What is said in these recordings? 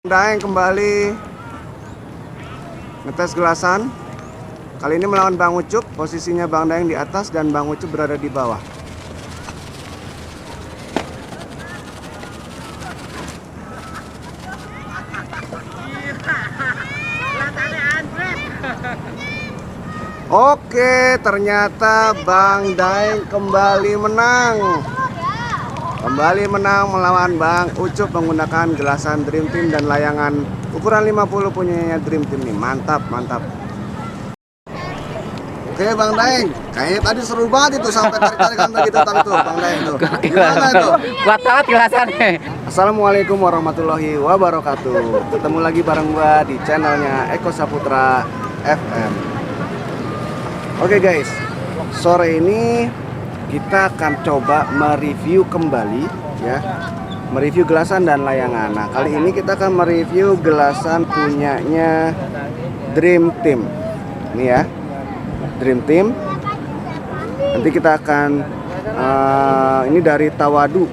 Daeng kembali ngetes gelasan. Kali ini melawan Bang Ucup. Posisinya Bang Daeng di atas dan Bang Ucup berada di bawah. Oke, ternyata Bang Daeng kembali menang. Kembali menang melawan Bang Ucup menggunakan gelasan Dream Team dan layangan ukuran 50 punyanya Dream Team nih. Mantap, mantap. Oke Bang Daeng, kayaknya tadi seru banget itu sampai tarik-tarikan begitu tadi tuh Bang Daeng tuh. Gimana itu? Kuat banget gelasannya. Assalamualaikum warahmatullahi wabarakatuh. Ketemu lagi bareng gua di channelnya Eko Saputra FM. Oke guys, sore ini kita akan coba mereview kembali ya, mereview gelasan dan layangan. Nah kali ini kita akan mereview gelasan punyanya Dream Team. Ini ya, Dream Team. Nanti kita akan ini dari Tawadu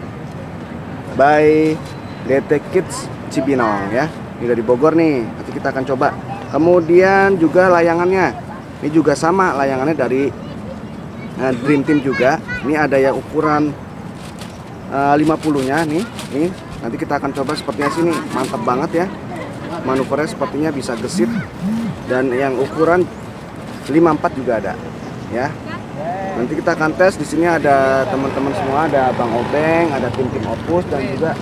by DT Kids Cibinong ya. Ini dari Bogor nih. Nanti kita akan coba. Kemudian juga layangannya. Ini juga sama, layangannya dari Dream Team juga. Ini ada yang ukuran 50-nya nih. Nanti kita akan coba sepertinya sini. Mantap banget ya. Manuvernya sepertinya bisa gesit. Dan yang ukuran 54 juga ada ya. Nanti kita akan tes. Di sini ada teman-teman semua, ada Bang Obeng, ada tim-tim Opus, dan juga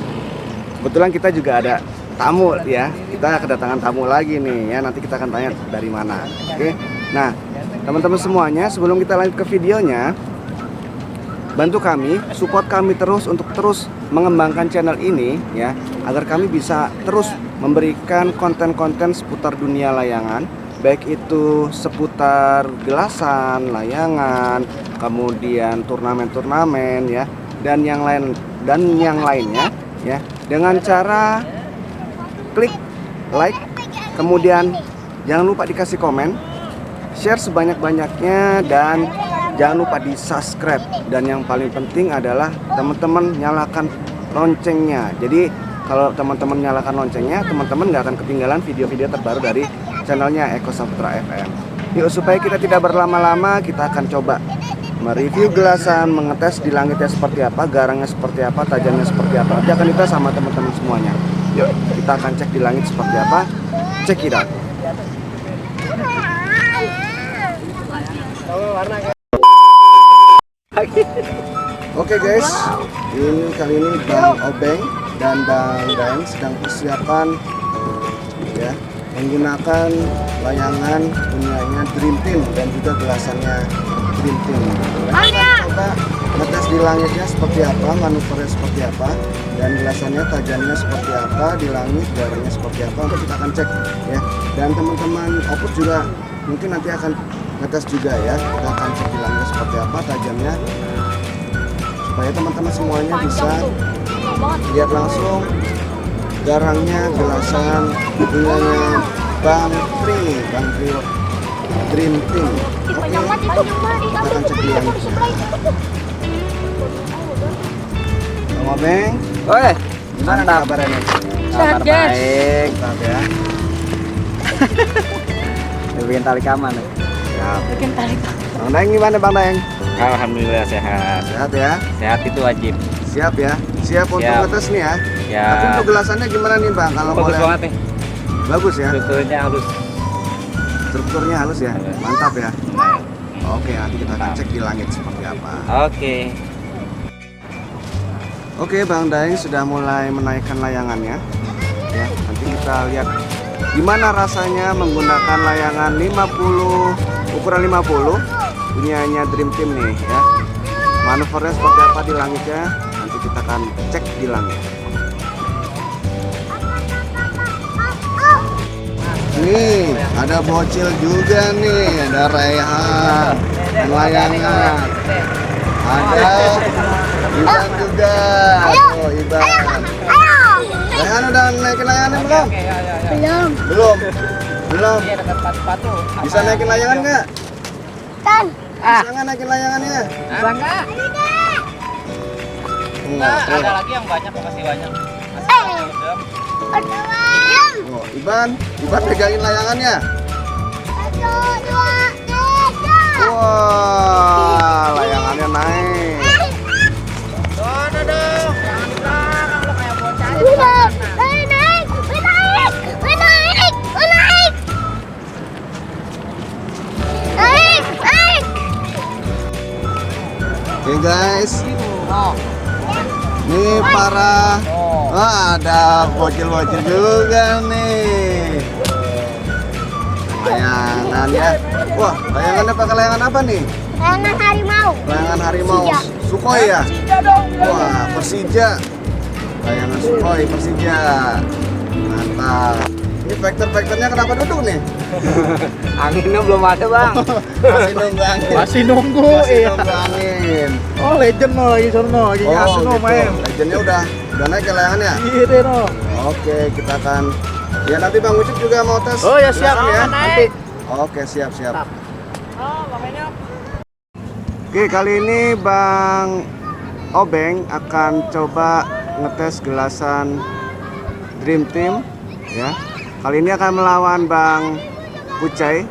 kebetulan kita juga ada tamu ya. Kita kedatangan tamu lagi nih ya. Nanti kita akan tanya dari mana. Oke. Nah, teman-teman semuanya, sebelum kita lanjut ke videonya, bantu kami, support kami terus untuk terus mengembangkan channel ini ya, agar kami bisa terus memberikan konten-konten seputar dunia layangan, baik itu seputar gelasan, layangan, kemudian turnamen-turnamen ya, dan yang lainnya ya, dengan cara klik like, kemudian jangan lupa dikasih komen, share sebanyak-banyaknya, dan jangan lupa di subscribe. Dan yang paling penting adalah teman-teman nyalakan loncengnya. Jadi kalau teman-teman nyalakan loncengnya, teman-teman nggak akan ketinggalan video-video terbaru dari channelnya Eko Saputra FM. Yuk, supaya kita tidak berlama-lama, kita akan coba mereview gelasan, mengetes di langitnya seperti apa, garangnya seperti apa, tajamnya seperti apa. Nanti akan kita sama teman-teman semuanya. Yuk, kita akan cek di langit seperti apa. Check it out. Oke guys, kali ini Bang Obeng dan Bang Daeng sedang persiapan ya, menggunakan layangan punyanya Dream Team dan juga gelasannya Dream Team. Kita coba ngetes di langitnya seperti apa, manuvernya seperti apa, dan gelasannya tajamnya seperti apa, di langit garangnya seperti apa. Untuk kita akan cek ya. Dan teman-teman Opus juga mungkin nanti akan ngetes juga ya. Kita akan cek di langitnya seperti apa, tajamnya, supaya teman-teman semuanya bisa lihat langsung garangnya gelasan punyanya Bang Tri Dream Team. Oke, kita akan cek di langitnya. Bang Obeng, Woi, gimana nih kabarnya nih? kabar baik. Mantap ya. Bikin tali kaman. Siap. Bang Daeng gimana Bang Daeng? Alhamdulillah sehat. Sehat ya? Sehat itu wajib. Siap ya? Siap untuk Siap. ngetes nih ya? Ya. Tapi untuk gelasannya gimana nih Bang? Kalau Bagus boleh. banget nih. Bagus ya? Strukturnya halus. Strukturnya halus ya? Halus. Mantap ya? Nah, Oke, nanti kita akan cek di langit seperti apa. Oke. Oke, Bang Daeng sudah mulai menaikkan layangannya. Ya, nanti kita lihat gimana rasanya menggunakan layangan 50 ukuran 50 punyanya Dream Team nih ya. Manuvernya seperti apa di langitnya, nanti kita akan cek di langit. Nih, ada bocil juga nih, ada Raihan, layangan. Ada Iban juga. Oh, Iban. Raihan udah naikin layangannya belum? Belum. Belum. Bisa naikin layangan nggak? Bisa nggak naikin layangannya? Bisa enggak? Enggak. Ada lagi yang banyak, makasih banyak. Masih Oh, Iban pegangin layangannya. 1, 2, 3. Wah, layangannya naik. Oke guys, nih para ada bocil-bocil juga nih. Layangan ya. Wah, layangannya pakai layangan apa nih? Layangan harimau. Layangan harimau Persija. Sukhoi ya? Wah, Persija. Layangan Sukhoi Persija. Mantap. Ini vektor-vektornya kenapa duduk nih? Anginnya belum ada, Bang. Masih nunggu angin. Masih nunggu, iya. Nunggu angin. Oh, legend no lagi sono, lagi ngasih no main. Legendnya udah naik ya layangannya. Iya deh no. Oke, kita akan ya nanti Bang Ucup juga mau tes. Oh ya siap langsung ya. Nanti. Oke, siap. Oke, kali ini Bang Obeng akan coba ngetes gelasan Dream Team ya. Kali ini akan melawan Bang Kucai.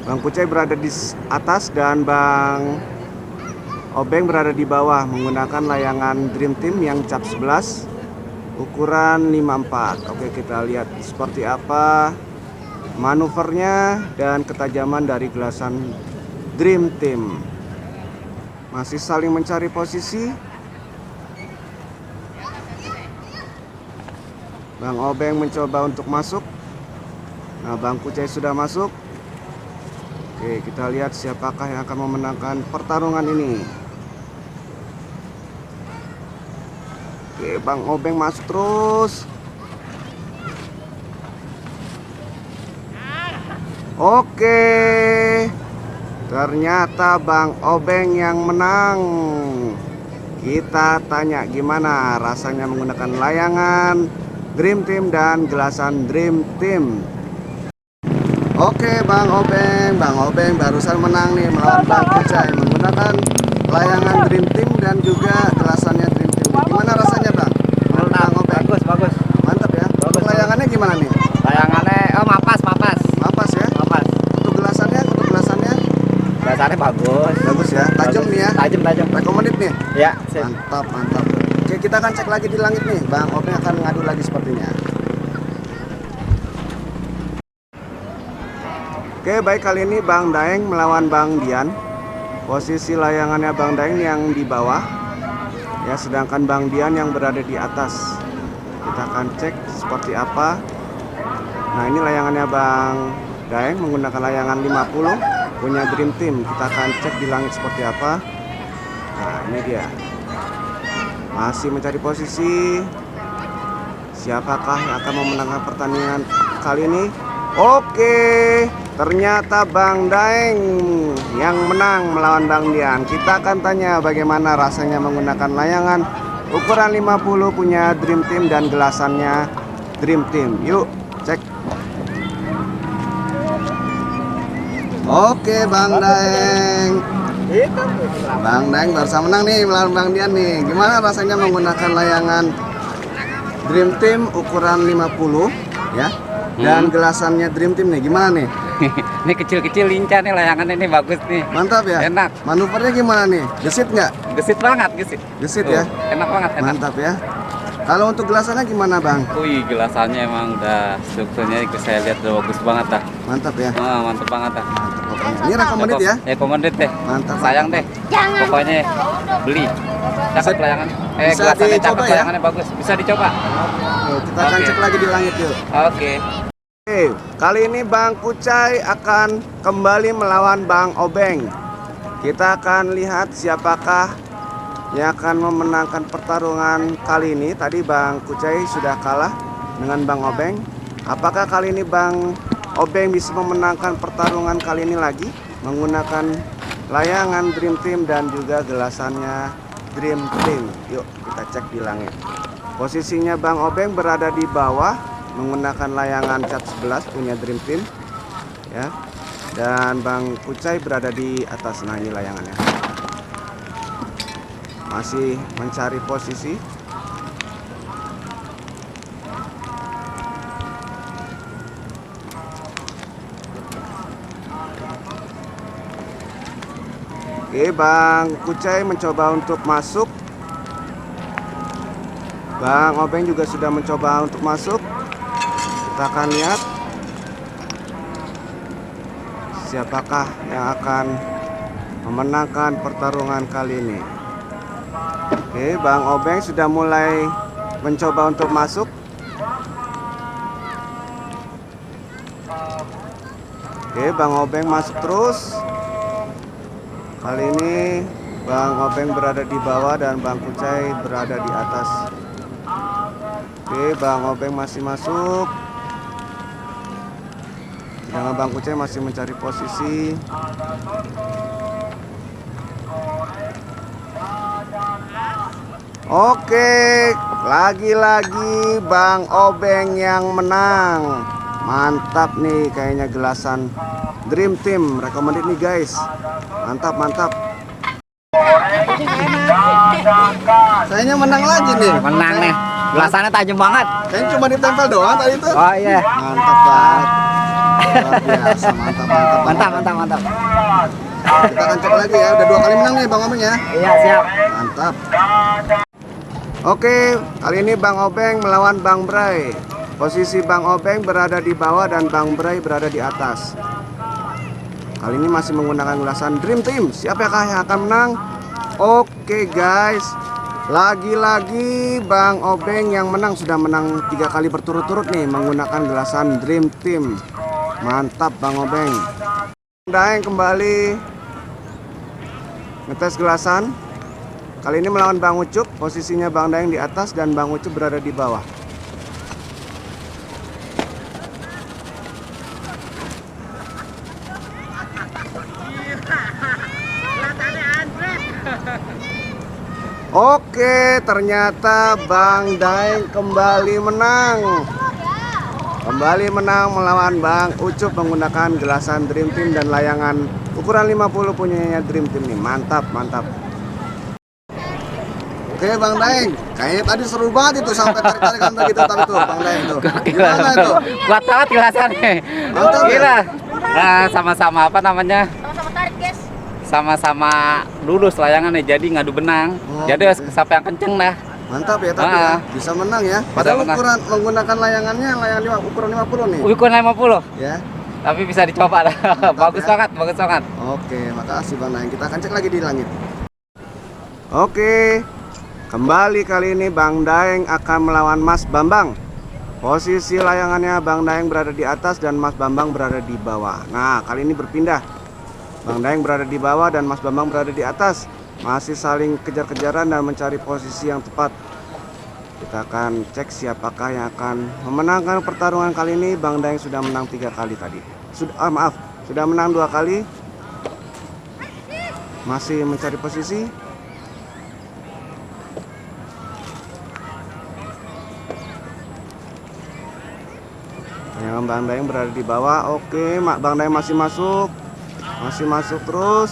Bang Kucai berada di atas dan Bang Obeng berada di bawah menggunakan layangan Dream Team yang cap 11 ukuran 54. Oke, kita lihat seperti apa manuvernya dan ketajaman dari gelasan Dream Team. Masih saling mencari posisi. Bang Obeng mencoba untuk masuk. Nah, Bang Kucai sudah masuk. Oke, kita lihat siapakah yang akan memenangkan pertarungan ini. Oke, Bang Obeng masuk terus. Oke, ternyata Bang Obeng yang menang. Kita tanya gimana rasanya menggunakan layangan Dream Team dan gelasan Dream Team. Oke, Bang Obeng barusan menang nih melawan Bang Kucai menggunakan layangan Dream Team dan juga gelasannya Dream Team. Gimana rasanya, Bang? Menurut Bang Obeng? Bagus. Mantap ya. Untuk layangannya gimana nih? Layangannya mapas. Mapas ya? Mapas. Untuk gelasannya? Dasarnya bagus. Bagus ya. Tajam nih ya. Tajam. Recommended nih. Ya, Mantap. Oke, kita akan cek lagi di langit nih. Bang Obeng akan ngadu lagi sepertinya. Oke, baik, kali ini Bang Daeng melawan Bang Dian. Posisi layangannya Bang Daeng yang di bawah. Ya, sedangkan Bang Dian yang berada di atas. Kita akan cek seperti apa. Nah, ini layangannya Bang Daeng menggunakan layangan 50 punya Dream Team. Kita akan cek di langit seperti apa. Nah, ini dia. Masih mencari posisi. Siapakah yang akan memenangkan pertandingan kali ini? Oke, ternyata Bang Daeng yang menang melawan Bang Dian. Kita akan tanya bagaimana rasanya menggunakan layangan ukuran 50 punya Dream Team dan gelasannya Dream Team. Yuk, cek. Oke, Bang Daeng. Bang Daeng barusan menang nih melawan Bang Dian nih. Gimana rasanya menggunakan layangan Dream Team ukuran 50 ya? Dan gelasannya Dream Team nih, gimana nih? Ini kecil-kecil lincah nih layangannya ini bagus nih. Mantap ya? Enak. Manuvernya gimana nih? Gesit nggak? Gesit banget. Gesit ya? Enak banget. Mantap ya. Kalau untuk gelasannya gimana, Bang? Wih, gelasannya emang udah strukturnya saya lihat udah bagus banget dah. Mantap ya? Mantap banget dah. Mantap pokoknya. Ini recommended ya? Recommended deh. Mantap. Sayang deh. Jangan. Pokoknya beli. Cakep Bisa- layangan. bisa Gelasannya dicoba cakep, ya? layangannya bagus. Bisa dicoba. Oke, kita akan Oke. cek lagi di langit yuk. Oke. Oke, kali ini Bang Kucai akan kembali melawan Bang Obeng. Kita akan lihat siapakah yang akan memenangkan pertarungan kali ini. Tadi Bang Kucai sudah kalah dengan Bang Obeng. Apakah kali ini Bang Obeng bisa memenangkan pertarungan kali ini lagi menggunakan layangan Dream Team dan juga gelasannya Dream Team? Yuk kita cek di langit. Posisinya Bang Obeng berada di bawah menggunakan layangan cap 11 punya Dream Team ya, dan Bang Kucai berada di atas. Nah, ini layangannya masih mencari posisi. Oke, Bang Kucai mencoba untuk masuk. Bang Obeng juga sudah mencoba untuk masuk. Kita akan lihat siapakah yang akan memenangkan pertarungan kali ini. Oke, Bang Obeng sudah mulai mencoba untuk masuk. Oke, Bang Obeng masuk terus. Kali ini Bang Obeng berada di bawah dan Bang Kucai berada di atas. Oke, Bang Obeng masih masuk. Sedangkan Bang Kucai masih mencari posisi. Oke, lagi-lagi Bang Obeng yang menang. Mantap nih, kayaknya gelasan Dream Team recommended nih guys. Mantap, mantap. Sayanya menang lagi nih. Menang nih. Gelasannya tajam banget. Kayaknya cuma ditempel doang tadi tuh. Oh iya. Mantap banget. Luar biasa, mantap, mantap. Mantap, mantap, mantap. Kita akan cek lagi ya. Udah 2 kali menang nih Bang Obeng ya. Iya, siap. Mantap. Oke, kali ini Bang Obeng melawan Bang Bray. Posisi Bang Obeng berada di bawah dan Bang Bray berada di atas. Kali ini masih menggunakan gelasan Dream Team. Siapakah yang akan menang? Oke guys, lagi-lagi Bang Obeng yang menang. Sudah menang 3 kali berturut-turut nih menggunakan gelasan Dream Team. Mantap Bang Obeng. Daeng kembali ngetes gelasan. Kali ini melawan Bang Ucup. Posisinya Bang Daeng di atas dan Bang Ucup berada di bawah. Oke, ternyata Bang Daeng kembali menang. Kembali menang melawan Bang Ucup menggunakan gelasan Dream Team dan layangan ukuran 50 punyanya Dream Team nih. Mantap, mantap. Oke Bang Daeng, kayaknya tadi seru banget itu sampai tarik-tarikan begitu tadi tuh Bang Daeng tuh. Gimana itu? Kuat banget gelasannya. Mantap ya? Gila. Nah, sama-sama apa namanya? Sama-sama tarik, guys. Sama-sama lulus layangannya, jadi ngadu benang. Oh, Jadi oke. sampai yang kenceng dah. Mantap ya tapi ya, bisa menang ya. Padahal menang. ukuran menggunakan layangannya ukuran 50 nih. Ukuran 50. Ya. Tapi bisa dicoba dah. Bagus ya. banget, bagus banget. Oke, makasih Bang Daeng. Kita akan cek lagi di langit. Oke. Kembali kali ini Bang Daeng akan melawan Mas Bambang. Posisi layangannya Bang Daeng berada di atas dan Mas Bambang berada di bawah. Nah, kali ini berpindah. Bang Daeng berada di bawah dan Mas Bambang berada di atas. Masih saling kejar-kejaran dan mencari posisi yang tepat. Kita akan cek siapakah yang akan memenangkan pertarungan kali ini. Bang Daeng sudah menang 3 kali tadi. Sudah menang 2 kali. Masih mencari posisi. Yang Bang Daeng berada di bawah. Oke, Bang Daeng masih masuk. Masih masuk terus.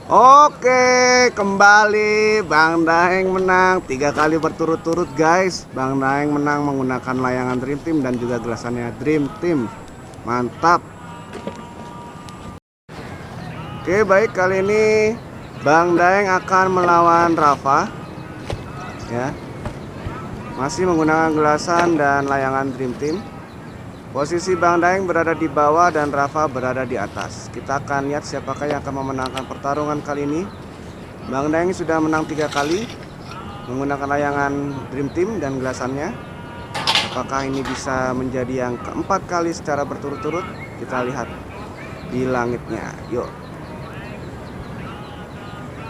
Oke, kembali Bang Daeng menang 3 kali berturut-turut guys. Bang Daeng menang menggunakan layangan Dream Team dan juga gelasannya Dream Team. Mantap. Oke, baik, kali ini Bang Daeng akan melawan Rafa. Ya, masih menggunakan gelasan dan layangan Dream Team. Posisi Bang Daeng berada di bawah dan Rafa berada di atas. Kita akan lihat siapakah yang akan memenangkan pertarungan kali ini. Bang Daeng sudah menang 3 kali menggunakan layangan Dream Team dan gelasannya. Apakah ini bisa menjadi yang keempat kali secara berturut-turut? Kita lihat di langitnya. Yuk.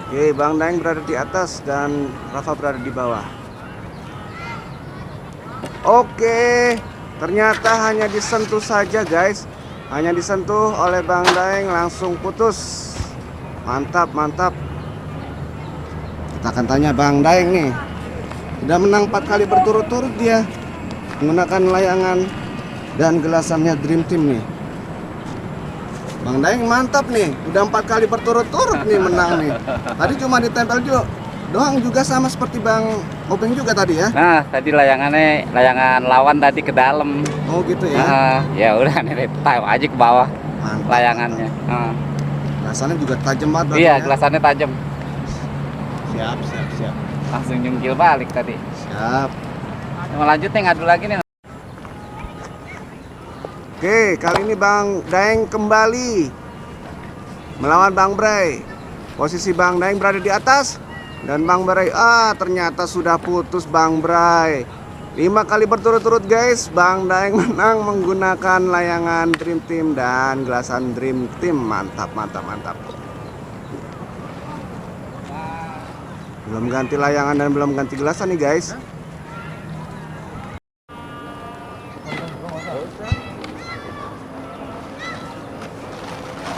Oke, Bang Daeng berada di atas dan Rafa berada di bawah. Oke, ternyata hanya disentuh saja guys. Hanya disentuh oleh Bang Daeng langsung putus. Mantap, mantap. Kita akan tanya Bang Daeng nih. Sudah menang 4 kali berturut-turut dia menggunakan layangan dan gelasannya Dream Team nih. Bang Daeng mantap nih, udah 4 kali berturut-turut nih menang nih. Tadi cuma ditempel juga doang juga sama seperti Bang Obeng juga tadi ya? Nah, tadi layangan lawan tadi ke dalam. Oh gitu ya? Ya udah nih tahu aja ke bawah Mantap. layangannya. Gelasannya juga tajam banget berarti Iya, ya? gelasannya tajam. Siap. Langsung jungkil balik tadi. Siap. Mau lanjut nih, ngadu lagi nih. Oke, kali ini Bang Daeng kembali melawan Bang Bray. Posisi Bang Daeng berada di atas dan Bang Bray ternyata sudah putus Bang Bray. 5 kali berturut-turut guys, Bang Daeng menang menggunakan layangan Dream Team dan gelasan Dream Team. Mantap. Belum ganti layangan dan belum ganti gelasan nih guys.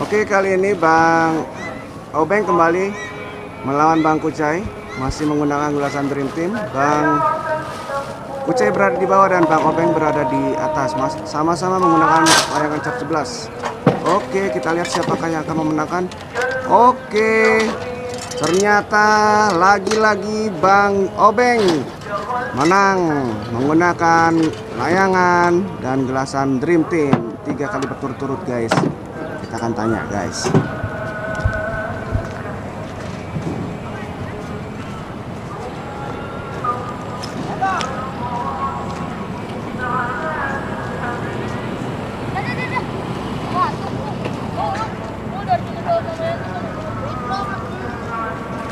Oke, kali ini Bang Obeng kembali melawan Bang Kucai, masih menggunakan gelasan Dream Team. Bang Kucai berada di bawah dan Bang Obeng berada di atas, sama-sama menggunakan layangan cap 11. Oke, kita lihat siapakah yang akan memenangkan. Oke, ternyata lagi-lagi Bang Obeng menang menggunakan layangan dan gelasan Dream Team 3 kali berturut-turut guys. Kita akan tanya guys.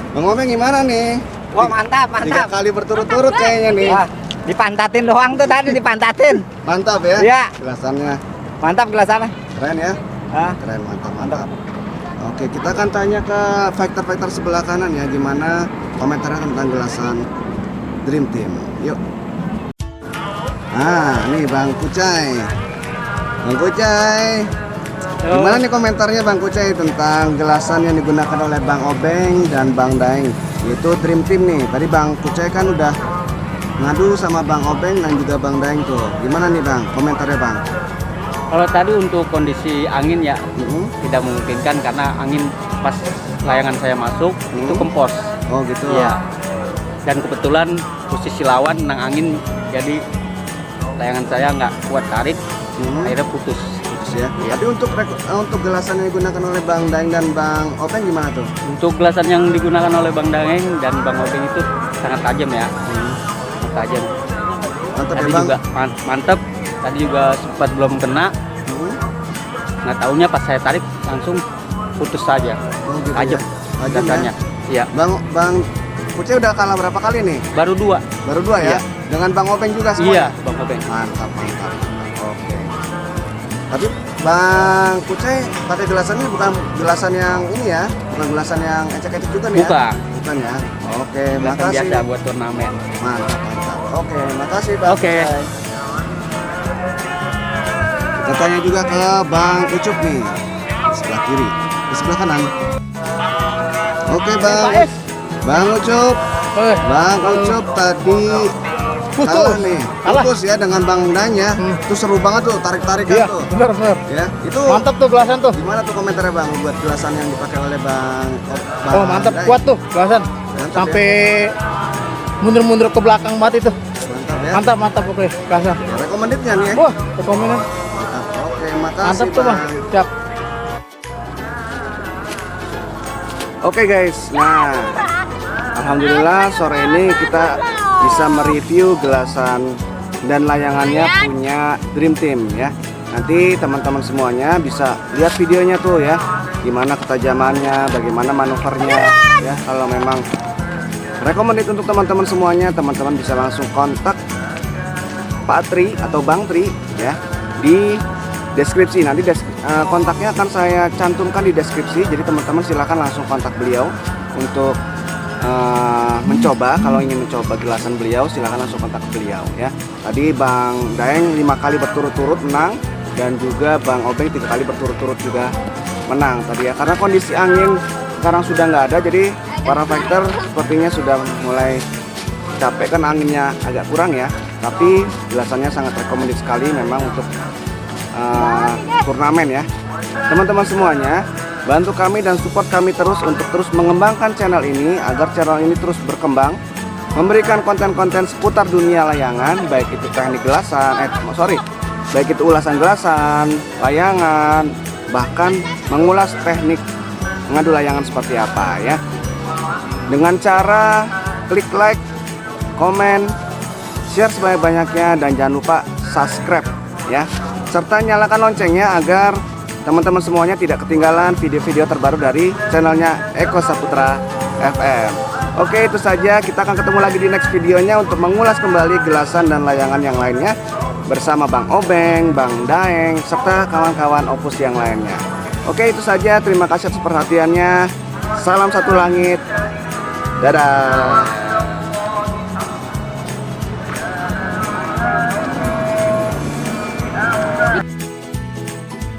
Bang Obeng gimana nih? Wah, mantap. 3 kali berturut-turut kayaknya nih. Wah, dipantatin doang tuh tadi, dipantatin. Mantap ya? Iya. Gelasannya Mantap gelasannya. keren ya? Keren, mantap. Oke, kita akan tanya ke fighter-fighter sebelah kanan ya, gimana komentarnya tentang gelasan Dream Team. Yuk. Nih Bang Kucai. Gimana nih komentarnya Bang Kucai tentang gelasan yang digunakan oleh Bang Obeng dan Bang Daeng, yaitu Dream Team nih. Tadi Bang Kucai kan udah ngadu sama Bang Obeng dan juga Bang Daeng tuh. Gimana nih Bang komentarnya Bang? Kalau tadi untuk kondisi angin ya tidak memungkinkan karena angin pas layangan saya masuk itu kempos. Oh gitu. Iya. Dan kebetulan posisi lawan nang angin, jadi layangan saya nggak kuat tarik, akhirnya putus. Ya. Iya. Tapi untuk gelasan yang digunakan oleh Bang Daeng dan Bang Obeng gimana tuh? Untuk gelasan yang digunakan oleh Bang Daeng dan Bang Obeng itu sangat tajam ya. Tajam. Mantap ya Tadi Bang. juga mantep. Tadi juga sempat belum kena. Nggak taunya pas saya tarik langsung putus saja. Oh, gitu Tajam. ya? Gelasannya. Iya. Bang Kucai udah kalah berapa kali nih? Baru 2. Baru 2 ya? Iya. Dengan Bang Obeng juga semua? Iya, Bang Obeng. Mantap. Oke. Tapi Bang Kucai pakai gelasannya bukan gelasan yang ini ya? Bukan gelasan yang ecek-ecek juga nih ya? Bukan ya? Oke, Gelasan makasih. biasa buat turnamen. Mantap. Oke, makasih Bang Oke. Kucai. Kita tanya juga ke Bang Ucup nih, di sebelah kiri, di sebelah kanan. Oke Bang Ucup. Bang Ucup tadi kalah nih, putus ya dengan Bang Danya. Itu seru banget tuh, tarik-tarikan Iya, tuh. benar. Ya, itu Mantap tuh gelasan tuh. gimana tuh komentarnya Bang buat gelasan yang dipakai oleh Bang Oh, mantap, Danya? kuat tuh gelasan. Mantap Sampai mundur-mundur ke belakang banget itu. Mantap ya. Mantap oke gelasan. Ya, recommended-nya nih ya. Wah, rekomenan. Mantap. Oke, makasih Mantap tuh, Bang. Siap. Oke guys, nah alhamdulillah sore ini kita bisa mereview gelasan dan layangannya punya Dream Team ya. Nanti teman-teman semuanya bisa lihat videonya tuh ya, gimana ketajamannya, bagaimana manuvernya ya. Kalau memang recommended untuk teman-teman semuanya, teman-teman bisa langsung kontak Pak Tri atau Bang Tri ya di deskripsi. Nanti kontaknya akan saya cantumkan di deskripsi, jadi teman-teman silahkan langsung kontak beliau untuk mencoba. Kalau ingin mencoba gelasan beliau silahkan langsung kontak beliau ya. Tadi Bang Daeng 5 kali berturut-turut menang dan juga Bang Obeng 3 kali berturut-turut juga menang tadi ya, karena kondisi angin sekarang sudah nggak ada, jadi para fighter sepertinya sudah mulai capek kan, anginnya agak kurang ya. Tapi gelasannya sangat recommended sekali memang untuk turnamen ya teman-teman semuanya. Bantu kami dan support kami terus untuk terus mengembangkan channel ini agar channel ini terus berkembang, memberikan konten-konten seputar dunia layangan, baik itu teknik gelasan, baik itu ulasan gelasan, layangan, bahkan mengulas teknik mengadu layangan seperti apa ya. Dengan cara klik like, komen, share sebanyak-banyaknya, dan jangan lupa subscribe ya, serta nyalakan loncengnya agar teman-teman semuanya tidak ketinggalan video-video terbaru dari channelnya Eko Saputra FM. Oke, itu saja, kita akan ketemu lagi di next videonya untuk mengulas kembali gelasan dan layangan yang lainnya bersama Bang Obeng, Bang Daeng, serta kawan-kawan Opus yang lainnya. Oke, itu saja, terima kasih atas perhatiannya. Salam satu langit. Dadah.